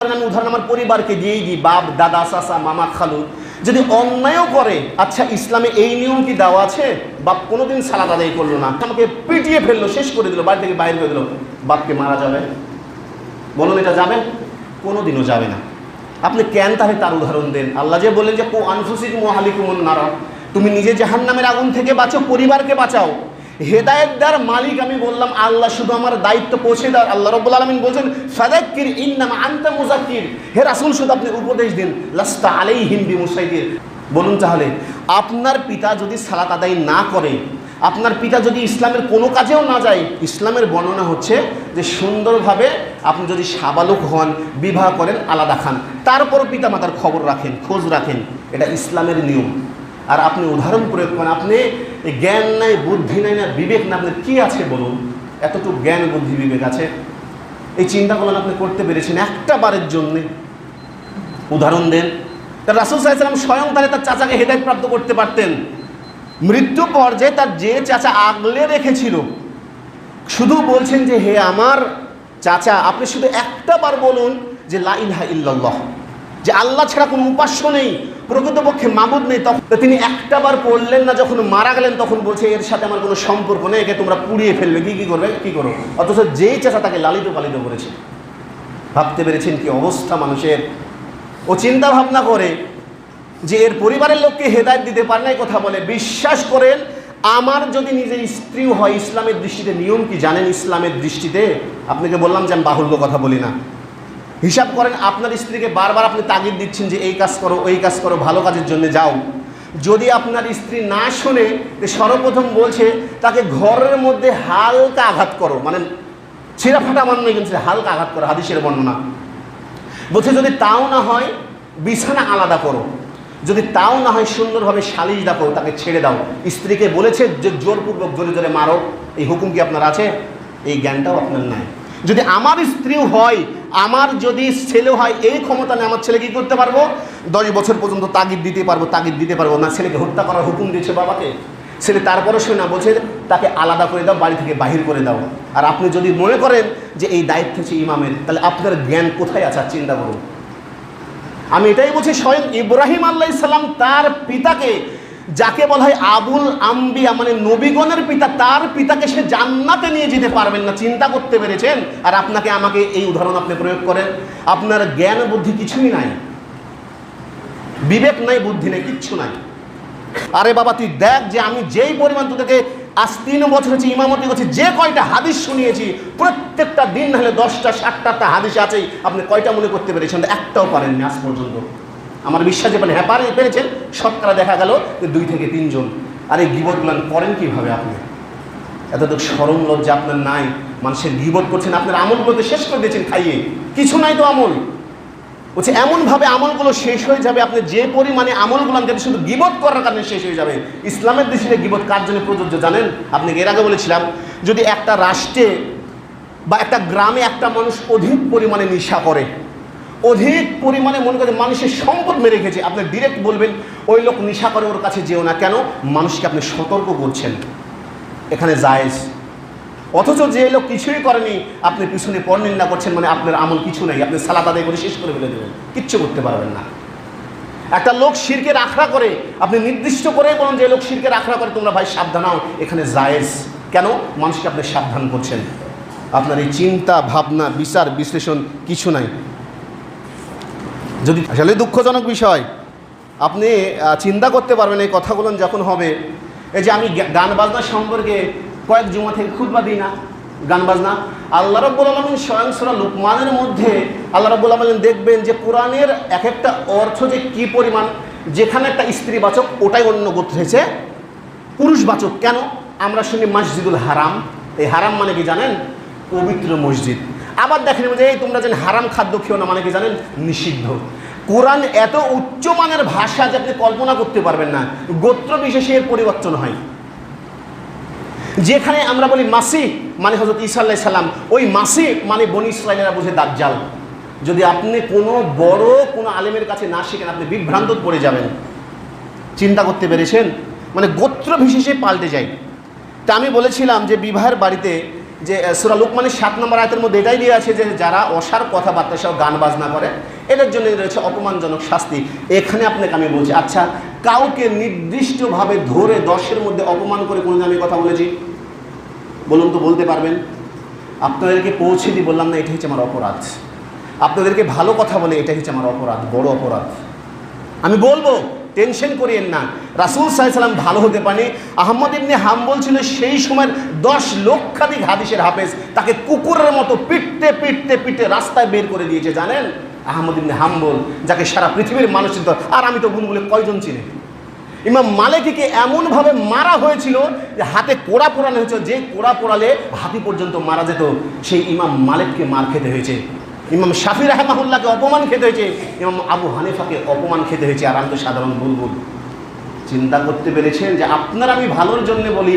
আমি উদাহরণ আমার পরিবারকে দিয়েই দিই, বাপ, দাদা, চাচা, মামা, খালু যদি অন্যায়ও করে, আচ্ছা ইসলামে এই নিয়ম কি দেওয়া আছে? বাপ কোনোদিন সালাত আদায় করলো না, আমাকে পিটিয়ে ফেললো, শেষ করে দিল, বাড়ি থেকে বাইরে করে দিল, বাপকে মারা যাবে? বলুন এটা যাবে? কোনোদিনও যাবে না। আপনি কেন তাহলে তার উদাহরণ দেন? আল্লাহ যে বলেন যে কো আনফুসিকুম ওয়া আহলিকুমুন নার, তুমি নিজে জাহান্নামের আগুন থেকে বাঁচো, পরিবারকে বাঁচাও। হেদায়েত দেওয়ার মালিক আমি বললাম আল্লাহ, শুধু আমার দায়িত্ব পৌঁছে দেওয়ার। আল্লাহ রাব্বুল আলামিন বলছেন ফাযাক্কির ইন্নামা আনতা মুযাক্কির, হে রাসূল শুধু আপনি উপদেশ দিন, লাস্তা আলাইহিম বিমুসাইতির। বলুন তাহলে আপনার পিতা যদি সালাত আদায় না করে, আপনার পিতা যদি ইসলামের কোনো কাজেও না যায়, ইসলামের বর্ণনা হচ্ছে যে সুন্দরভাবে আপনি যদি সাবালক হন, বিবাহ করেন, আলাদা খান, তারপরও পিতা মাতার খবর রাখেন, খোঁজ রাখেন, এটা ইসলামের নিয়ম। আর আপনি উদাহরণ প্রয়োগ করেন, আপনি জ্ঞান নাই, বুদ্ধি নাই, না বিবেক না, আপনার কী আছে বলুন? এতটুকু জ্ঞান, বুদ্ধি, বিবেক আছে? এই চিন্তাগুলো আপনি করতে পেরেছেন একটা বারের জন্যে? উদাহরণ দেন। তার রাসূল সাল্লাল্লাহু আলাইহি ওয়াসাল্লাম স্বয়ং তার চাচাকে হেদায়েত প্রাপ্ত করতে পারতেন। মৃত্যু পর্যায়ে তার যে চাচা আগলে রেখেছিল, শুধু বলছেন যে হে আমার চাচা, আপনি শুধু একটা বার বলুন যে লা ইলাহা ইল্লাল্লাহ, যে আল্লাহ ছাড়া কোনো উপাস্য নেই, প্রকৃতপক্ষে মাবুদ নেই। তখন তিনি একটা বার পড়লেন না, যখন মারা গেলেন তখন বলছে এর সাথে আমার কোনো সম্পর্ক নেই, একে তোমরা পুড়িয়ে ফেলবে, কি করবে, কি করো? অথচ যেই চাচা তাকে লালিত পালিত করেছে। ভাবতে পেরেছেন কি অবস্থা মানুষের? ও চিন্তা ভাবনা করে যে এর পরিবারের লোককে হেদায়েত দিতে পারে না, কথা বলে। বিশ্বাস করেন, আমার যদি নিজের স্ত্রীও হয়, ইসলামের দৃষ্টিতে নিয়ম কি জানেন? ইসলামের দৃষ্টিতে আপনাকে বললাম যে আমি বাহুল্য কথা বলি না। হিসাব করেন, আপনার স্ত্রীকে বারবার আপনি তাগিদ দিচ্ছেন যে এই কাজ করো, ওই কাজ করো, ভালো কাজের জন্য যাও। যদি আপনার স্ত্রী না শোনে, সর্বপ্রথম বলছে তাকে ঘরের মধ্যে হালকা আঘাত করো, মানে ছিঁড়া ফাটা মান নয়, কিন্তু হালকা আঘাত করো, হাদিসের বর্ণনা বলছে। যদি তাও না হয় বিছানা আলাদা করো, যদি তাও না হয় সুন্দরভাবে সালিশ দেখো, তাকে ছেড়ে দাও। স্ত্রীকে বলেছে যে জোরপূর্বক জোরে জোরে মারো, এই হুকুম কি আপনার আছে? এই জ্ঞানটাও আপনার নাই। যদি আমার স্ত্রীও হয়, আমার যদি ছেলেও হয়, এই ক্ষমতা নেই আমার ছেলে কি করতে পারবো? 10 বছর পর্যন্ত তাগিদ দিতে পারবো না। ছেলেকে হত্যা করার হুকুম দিয়েছে বাবাকে, ছেলে তারপরে শোনে না, বলছে তাকে আলাদা করে দাও, বাড়ি থেকে বাহির করে দাও। আর আপনি যদি মনে করেন যে এই দায়িত্ব হচ্ছে ইমামের, তাহলে আপনার জ্ঞান কোথায় আছে চিন্তা করুন। আমি এটাই বলছি, স্বয়ং ইব্রাহিম আলাইহিস সালাম তার পিতাকে, যাকে বলা হয় আবুল আম্বিয়া, মানে নবীগণের পিতা, তার পিতাকে সে জান্নাতে নিয়ে যেতে পারবেন না। চিন্তা করতে পেরেছেন? আর আপনাকে আমাকে এই উদাহরণ আপনি প্রয়োগ করেন, আপনার জ্ঞান বুদ্ধি কিছুই নাই, বিবেক নাই, বুদ্ধি নেই, কিচ্ছু নাই। আরে বাবা তুই দেখ যে আমি যেই পরিমাণ তোদেরকে আজ 3 বছর হচ্ছে ইমামতি করছি, যে কয়টা হাদিস শুনিয়েছি, প্রত্যেকটা দিন না হলে 10টা 7টা হাদিস আছেই। আপনি কয়টা মনে করতে পেরেছেন? একটাও পারেননি আজ পর্যন্ত। আমার বিশ্বাস যে হ্যাঁ পেরেছেন, শতকরা দেখা গেল 2 থেকে 3 জন। আর এই গীবতগুলো করেন কীভাবে আপনি? এতটুকু শরম লজ্জা আপনার নাই? মানুষের গীবত করছেন, আপনার আমলগুলোতে শেষ করে দিয়েছেন খাইয়ে, কিছু নাই তো আমল। বলছে এমনভাবে আমলগুলো শেষ হয়ে যাবে, আপনি যে পরিমাণে আমলগুলো যদি শুধু গীবত করার কারণে শেষ হয়ে যাবে। ইসলামের দৃষ্টিতে গীবত কার জন্য প্রযোজ্য জানেন? আপনি এর আগে বলেছিলাম, যদি একটা রাষ্ট্রে বা একটা গ্রামে একটা মানুষ অধিক পরিমাণে নেশা করে, অধিক পরিমাণে মনে করে মানুষের সম্পদ মেরে খেয়েছে, আপনি ডিরেক্ট বলবেন ওই লোক নেশা করে, ওর কাছে যেও না। কেন? মানুষকে আপনি সতর্ক করছেন, এখানে জায়েজ। অথচ যে লোক কিছুই করেনি, আপনি পিছনে পরনিন্দা করছেন, মানে আপনার আমল কিছু নেই, আপনি সালাত আদায় করে শেষ করে ফেলে দেবেন, কিচ্ছু করতে পারবেন না। একটা লোক শিরকের আখড়া করে, আপনি নির্দিষ্ট করেই বলুন যে লোক শিরকের আখড়া করে, তোমরা ভাই সাবধান হও, এখানে জায়েজ। কেন? মানুষকে আপনি সাবধান করছেন। আপনার এই চিন্তা ভাবনা, বিচার বিশ্লেষণ কিছু নাই। যদি আসলে দুঃখজনক বিষয়, আপনি চিন্তা করতে পারবেন এই কথাগুলো যখন হবে। এই যে আমি গান বাজনা সম্পর্কে কয়েক জুমা থেকে খুতবা দিই না, গান বাজনা। আল্লাহ রাব্বুল আলামিন স্বয়ং সূরা লুকমানের মধ্যে আল্লাহ রাব্বুল আলামিন দেখবেন যে কোরআনের এক একটা অর্থ যে কী পরিমাণ, যেখানে একটা স্ত্রীবাচক ওটাই অন্য গোত্র হয়েছে পুরুষবাচক। কেন? আমরা শুনি মসজিদুল হারাম, এই হারাম মানে কি জানেন? পবিত্র মসজিদ। আবার দেখেন যে এই তোমরা যেন হারাম খাদ্য খেও না, মানে কি জানেন? নিষিদ্ধ। কোরআন এত উচ্চমানের ভাষা যে আপনি কল্পনা করতে পারবেন না। গোত্র বিশেষে এর পরিবর্তন হয়। যেখানে আমরা বলি মাসিহ মানে হযরত ঈসা আলাইহিস সালাম, ওই মাসিহ মানে বনী ইসরাঈলেরা বুঝে দাজ্জাল। যদি আপনি কোনো বড় কোনো আলেমের কাছে না শিখেন, আপনি বিভ্রান্ত পড়ে যাবেন। চিন্তা করতে পেরেছেন? মানে গোত্র বিশেষে পাল্টে যায়। তা আমি বলেছিলাম যে বিবাহের বাড়িতে যে সূরা লুকমানের 7 নম্বর আয়াতের মধ্যে এটাই দিয়ে আছে যে যারা অসার কথাবার্তা সহ গান বাজনা করে এদের জন্য রয়েছে অপমানজনক শাস্তি। এখানে আপনাকে আমি বলছি, আচ্ছা কাউকে নির্দিষ্টভাবে ধরে 10-এর মধ্যে অপমান করে কোনোদিন আমি কথা বলেছি? বলুন তো, বলতে পারবেন? আপনাদেরকে পৌঁছে দিই বললাম না, এটা হচ্ছে আমার অপরাধ। আপনাদেরকে ভালো কথা বলে এটা হচ্ছে আমার অপরাধ, বড় অপরাধ। আমি বলবো, টেনশন করিয়েন না। রাসূল সাল্লাল্লাহু আলাইহি ওয়াসাল্লাম ভালো হতে পারে। আহমদ ইবনে হাম্বল ছিল সেই সময়ের 10 লক্ষাধিক হাদিসের হাফেজ, তাকে কুকুরের মতো পিটতে পিটতে পিটে রাস্তায় বের করে দিয়েছে। জানেন আহমদ ইবনে হাম্বল, যাকে সারা পৃথিবীর মানুষ চিনত, আর আমি তো গুনগুলো কয়জন চিনি। ইমাম মালিককে এমনভাবে মারা হয়েছিল যে হাতে কোড়া পোড়ানো হয়েছিল, যে কোড়া পোড়ালে হাতি পর্যন্ত মারা যেত, সেই ইমাম মালিককে মার খেতে হয়েছে। ইমাম শাফি রাহমাহুল্লাহকে অপমান খেতে হয়েছে, ইমাম আবু হানিফাকে অপমান খেতে হয়েছে। আর আমি তো সাধারণ বুলবুল। চিন্তা করতে পেরেছেন যে আপনার আমি ভালোর জন্য বলি।